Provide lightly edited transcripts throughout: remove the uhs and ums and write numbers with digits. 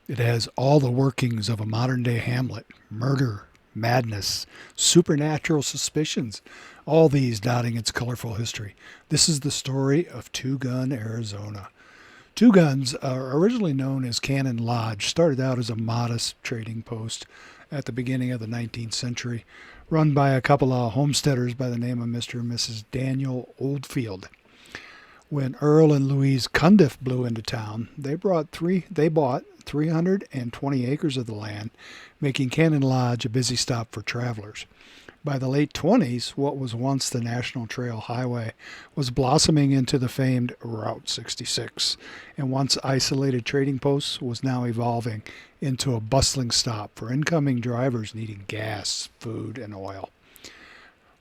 It has all the workings of a modern day Hamlet: murder, madness, supernatural suspicions, all these dotting its colorful history. This is the story of Two Gun, Arizona. Two Guns, originally known as Cannon Lodge, started out as a modest trading post at the beginning of the 19th century, run by a couple of homesteaders by the name of Mr. and Mrs. Daniel Oldfield. When Earl and Louise Cundiff blew into town, they bought 320 acres of the land, making Cannon Lodge a busy stop for travelers. By the late 20s, what was once the National Trail Highway was blossoming into the famed Route 66, and once isolated trading posts was now evolving into a bustling stop for incoming drivers needing gas, food, and oil.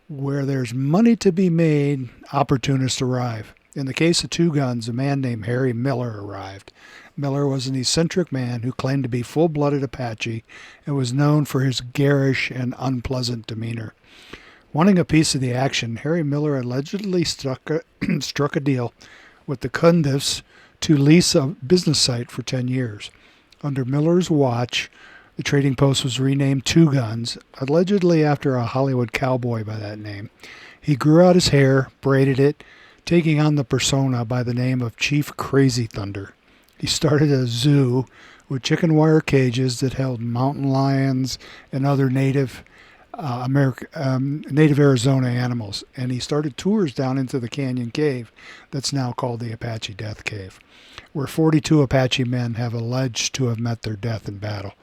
Where there's money to be made, opportunists arrive. In the case of Two Guns, a man named Harry Miller arrived. Miller was an eccentric man who claimed to be full-blooded Apache and was known for his garish and unpleasant demeanor. Wanting a piece of the action, Harry Miller allegedly struck a deal with the Cundiffs to lease a business site for 10 years. Under Miller's watch, the trading post was renamed Two Guns, allegedly after a Hollywood cowboy by that name. He grew out his hair, braided it, taking on the persona by the name of Chief Crazy Thunder. He started a zoo with chicken wire cages that held mountain lions and other native native Arizona animals, and he started tours down into the canyon cave that's now called the Apache Death Cave, where 42 Apache men have alleged to have met their death in battle.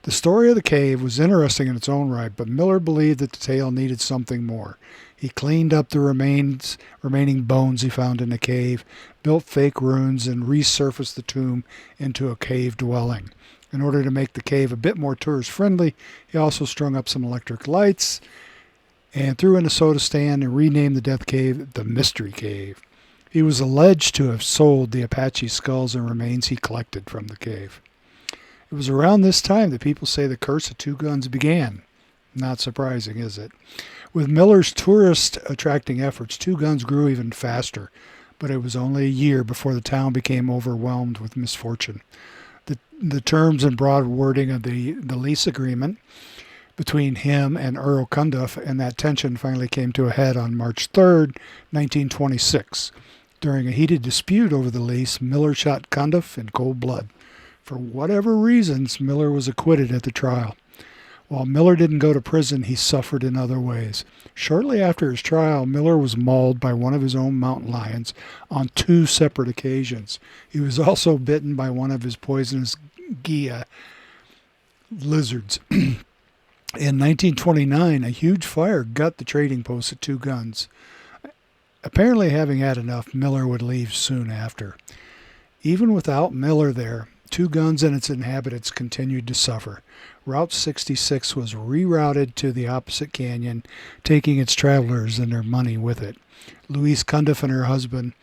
The story of the cave was interesting in its own right, but Miller believed that the tale needed something more. He cleaned up the remaining bones he found in the cave, built fake ruins, and resurfaced the tomb into a cave dwelling. In order to make the cave a bit more tourist friendly, he also strung up some electric lights and threw in a soda stand and renamed the Death Cave the Mystery Cave. He was alleged to have sold the Apache skulls and remains he collected from the cave. It was around this time that people say the curse of Two Guns began. Not surprising, is it? With Miller's tourist-attracting efforts, Two Guns grew even faster, but it was only a year before the town became overwhelmed with misfortune. The terms and broad wording of the lease agreement between him and Earl Cundiff, and that tension finally came to a head on March 3rd, 1926. During a heated dispute over the lease, Miller shot Cundiff in cold blood. For whatever reasons, Miller was acquitted at the trial. While Miller didn't go to prison, he suffered in other ways. Shortly after his trial, Miller was mauled by one of his own mountain lions on 2 separate occasions. He was also bitten by one of his poisonous Gila lizards. In 1929, a huge fire gut the trading post at Two Guns. Apparently, having had enough, Miller would leave soon after. Even without Miller there, Two Guns and its inhabitants continued to suffer. Route 66 was rerouted to the opposite canyon, taking its travelers and their money with it. Louise Cundiff and her husband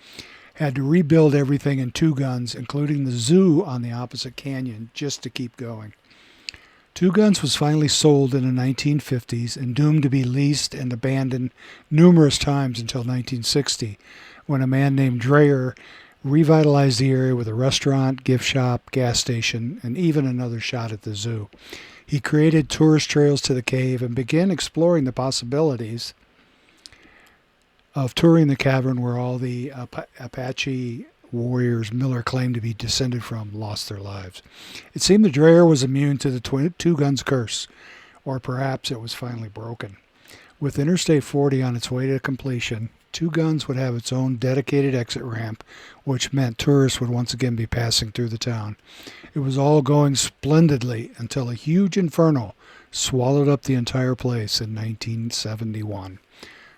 had to rebuild everything in Two Guns, including the zoo on the opposite canyon, just to keep going. Two Guns was finally sold in the 1950s and doomed to be leased and abandoned numerous times until 1960, when a man named Dreyer revitalized the area with a restaurant, gift shop, gas station, and even another shot at the zoo. He created tourist trails to the cave and began exploring the possibilities of touring the cavern where all the Apache warriors Miller claimed to be descended from lost their lives. It seemed that Dreyer was immune to the Two Guns curse, or perhaps it was finally broken. With Interstate 40 on its way to completion, Two Guns would have its own dedicated exit ramp, which meant tourists would once again be passing through the town. It was all going splendidly until a huge inferno swallowed up the entire place in 1971.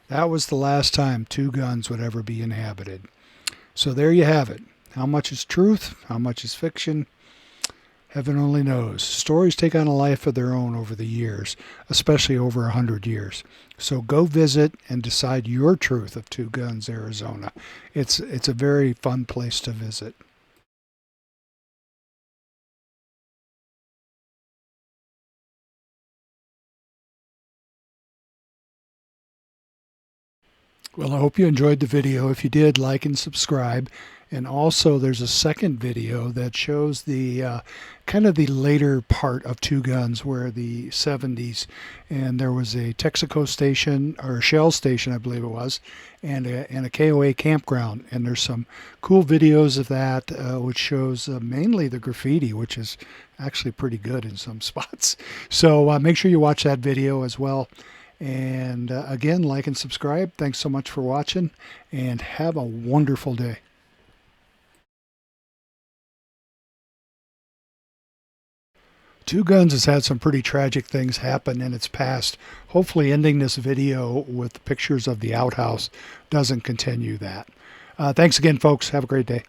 That was the last time Two Guns would ever be inhabited. So there you have it. How much is truth? How much is fiction? Heaven only knows. Stories take on a life of their own over the years, especially over 100 years. So go visit and decide your truth of Two Guns, Arizona. It's a very fun place to visit. Well, I hope you enjoyed the video. If you did, like and subscribe. And also there's a second video that shows the kind of the later part of Two Guns, where the 70s, and there was a Texaco station, or a Shell station I believe it was, and a KOA campground, and there's some cool videos of that, which shows mainly the graffiti, which is actually pretty good in some spots. So make sure you watch that video as well. And again, like and subscribe. Thanks so much for watching, and have a wonderful day. Two Guns has had some pretty tragic things happen in its past. Hopefully ending this video with pictures of the outhouse doesn't continue that. Thanks again, folks. Have a great day.